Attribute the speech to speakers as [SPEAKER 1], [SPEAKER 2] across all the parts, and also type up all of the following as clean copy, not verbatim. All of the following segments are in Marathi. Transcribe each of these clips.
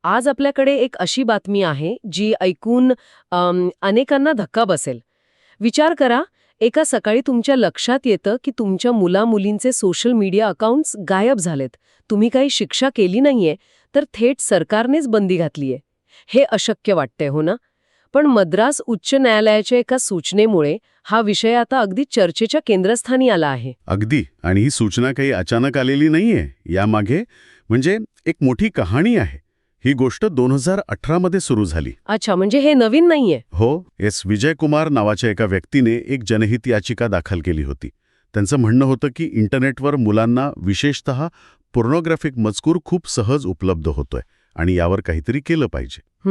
[SPEAKER 1] आज आपल्याकडे एक अशी बातमी आहे जी ऐकून अनेकांना धक्का बसेल. विचार करा, एका सकाळी तुमच्या लक्षात येतं की तुमच्या मुला-मुलींचे सोशल मीडिया अकाउंट्स गायब झालेत. तुम्ही काही शिक्षा केली नाहीये, तर थेट सरकारनेच बंदी घातलीये. हे अशक्य वाटतंय, हो ना? पण मद्रास उच्च न्यायालयाच्या एका सूचनेमुळे हा विषय आता अगदी चर्चेच्या केंद्रस्थानी आला आहे.
[SPEAKER 2] अगदी. आणि ही सूचना काही अचानक आलेली नाहीये. यामागे म्हणजे एक मोठी कहाणी आहे. ही गोष्ट 2018 मध्ये सुरू झाली.
[SPEAKER 1] अच्छा, म्हणजे हे नवीन नाहीये.
[SPEAKER 2] हो, विजय कुमार नावाच्या एका व्यक्तीने एक जनहित याचिका दाखल केली होती. त्यांचं म्हणणं होतं की इंटरनेटवर मुलांना विशेषतः पोर्नोग्राफिक मजकूर खूप सहज उपलब्ध होतोय आणि यावर काहीतरी केलं पाहिजे.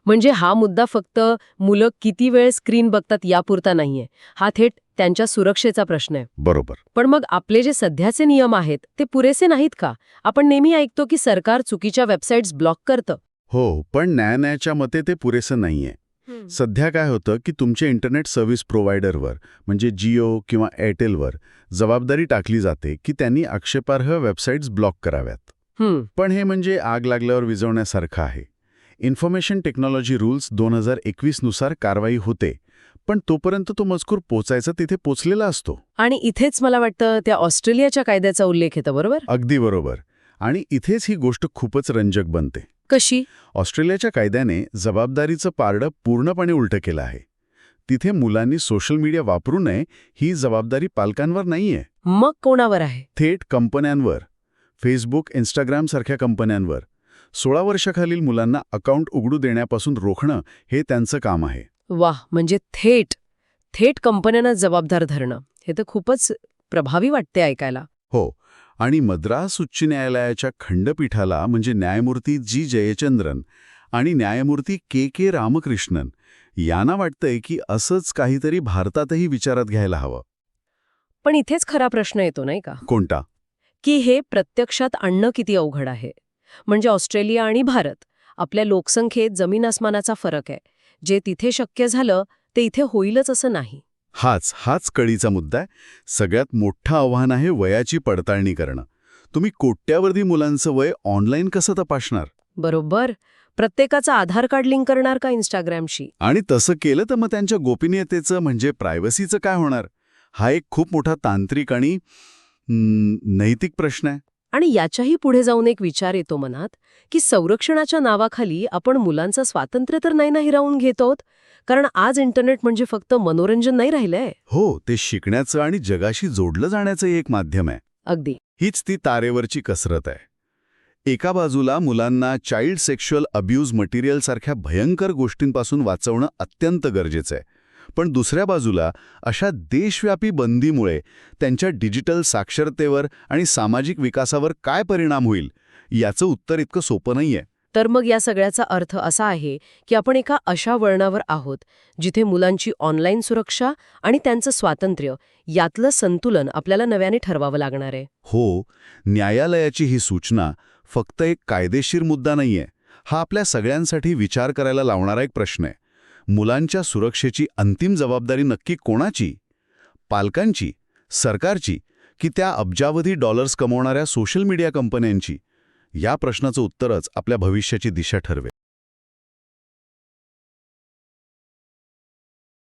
[SPEAKER 1] म्हणजे हा मुद्दा फक्त मुलं किती वेळ स्क्रीन बघतात यापुरता नाहीये. हा थेट त्यांच्या सुरक्षेचा प्रश्न आहे.
[SPEAKER 2] बरोबर.
[SPEAKER 1] पण मग आपले जे सध्याचे नियम आहेत ते पुरेसे नाहीत का? आपण नेहमी ऐकतो की सरकार चुकीच्या वेबसाईट्स ब्लॉक करतं.
[SPEAKER 2] हो, पण न्यायालयाच्या मते ते पुरेसं नाहीये. सध्या काय होतं की तुमच्या इंटरनेट सर्व्हिस प्रोव्हायडरवर म्हणजे जिओ किंवा एअरटेलवर जबाबदारी टाकली जाते की त्यांनी आक्षेपार्ह वेबसाईट्स ब्लॉक कराव्यात. पण हे म्हणजे आग लागल्यावर विझवण्यासारखं आहे. इन्फॉर्मेशन टेक्नॉलॉजी रूल्स 2021 नुसार कारवाई होते, पण तोपर्यंत तो मजकूर पोचायचा तिथे पोचलेला असतो.
[SPEAKER 1] आणि इथेच मला वाटतं त्या ऑस्ट्रेलियाच्या कायद्याचा उल्लेख येतो, बरोबर?
[SPEAKER 2] अगदी बरोबर. आणि इथेच ही गोष्ट खूपच रंजक बनते.
[SPEAKER 1] कशी?
[SPEAKER 2] ऑस्ट्रेलियाच्या कायद्याने जबाबदारीचं पारडं पूर्णपणे उलटं केलं आहे. तिथे मुलांनी सोशल मीडिया वापरू नये ही जबाबदारी पालकांवर नाहीये.
[SPEAKER 1] मग कोणावर आहे?
[SPEAKER 2] थेट कंपन्यांवर. फेसबुक, इंस्टाग्राम सारख्या कंपन्यांवर 16 वर्षाखालील मुलांना अकाउंट उघडू देण्यापासून रोखणं हे त्यांचं काम आहे.
[SPEAKER 1] वाह, म्हणजे थेट कंपन्यांना जबाबदार धरणं. हे तर खूपच प्रभावी वाटते ऐकायला.
[SPEAKER 2] हो. आणि मद्रास उच्च न्यायालयाच्या खंडपीठाला म्हणजे न्यायमूर्ती जी जयचंद्रन आणि न्यायमूर्ती के रामकृष्णन यांना वाटतंय की असंच काहीतरी भारतातही विचारात घ्यायला हवं.
[SPEAKER 1] पण इथेच खरा प्रश्न येतो, नाही का?
[SPEAKER 2] कोणता?
[SPEAKER 1] की हे प्रत्यक्षात आणणं किती अवघड आहे. म्हणजे ऑस्ट्रेलिया आणि भारत, आपल्या लोकसंख्येत जमीन आसमानाचा फरक आहे. जे तिथे शक्य झालं ते इथे होईलच असं नाही.
[SPEAKER 2] हाच कळीचा मुद्दा आहे. सगळ्यात मोठं आव्हान आहे वयाची पडताळणी करणं. तुम्ही कोट्यावधी मुलांचं वय ऑनलाईन कसं तपासणार?
[SPEAKER 1] बरोबर. प्रत्येकाचा आधार कार्ड लिंक करणार का इंस्टाग्रामशी?
[SPEAKER 2] आणि तसं केलं तर मग त्यांच्या गोपनीयतेचं म्हणजे प्रायव्हसीचं काय होणार? हा एक खूप मोठा तांत्रिक आणि नैतिक प्रश्न आहे.
[SPEAKER 1] आणि याच्याही पुढे जाऊन एक विचार येतो मनात की संरक्षणाच्या नावाखाली आपण मुलांचं स्वातंत्र्य तर नाही हिरावून घेत आहोत. कारण आज इंटरनेट म्हणजे फक्त मनोरंजन नाही राहिलंय.
[SPEAKER 2] हो, ते शिकण्याचं आणि जगाशी जोडलं जाण्याचं एक माध्यम आहे.
[SPEAKER 1] अगदी.
[SPEAKER 2] हीच ती तारेवरची कसरत आहे. एका बाजूला मुलांना चाइल्ड सेक्शुअल अब्यूज मटेरियल सारख्या भयंकर गोष्टींपासून वाचवणं अत्यंत गरजेचं आहे. पण दुसऱ्या बाजूला अशा देशव्यापी बंदीमुळे त्यांच्या डिजिटल साक्षरतेवर आणि सामाजिक विकासावर काय परिणाम होईल याचं उत्तर इतकं सोपं नाहीये.
[SPEAKER 1] तर मग या सगळ्याचा अर्थ असा आहे की आपण एका अशा वळणावर आहोत जिथे मुलांची ऑनलाईन सुरक्षा आणि त्यांचं स्वातंत्र्य यातलं संतुलन आपल्याला नव्याने ठरवावं लागणार आहे.
[SPEAKER 2] हो, न्यायालयाची ही सूचना फक्त एक कायदेशीर मुद्दा नाहीये. हा आपल्या सगळ्यांसाठी विचार करायला लावणारा एक प्रश्न आहे. मुलांच्या सुरक्षेची अंतिम जबाबदारी नक्की कोणाची? पालकांची, सरकारची, की त्या अब्जावधी डॉलर्स कमवणाऱ्या सोशल मीडिया कंपन्यांची? या प्रश्नाचं उत्तरच आपल्या भविष्याची दिशा ठरवेल.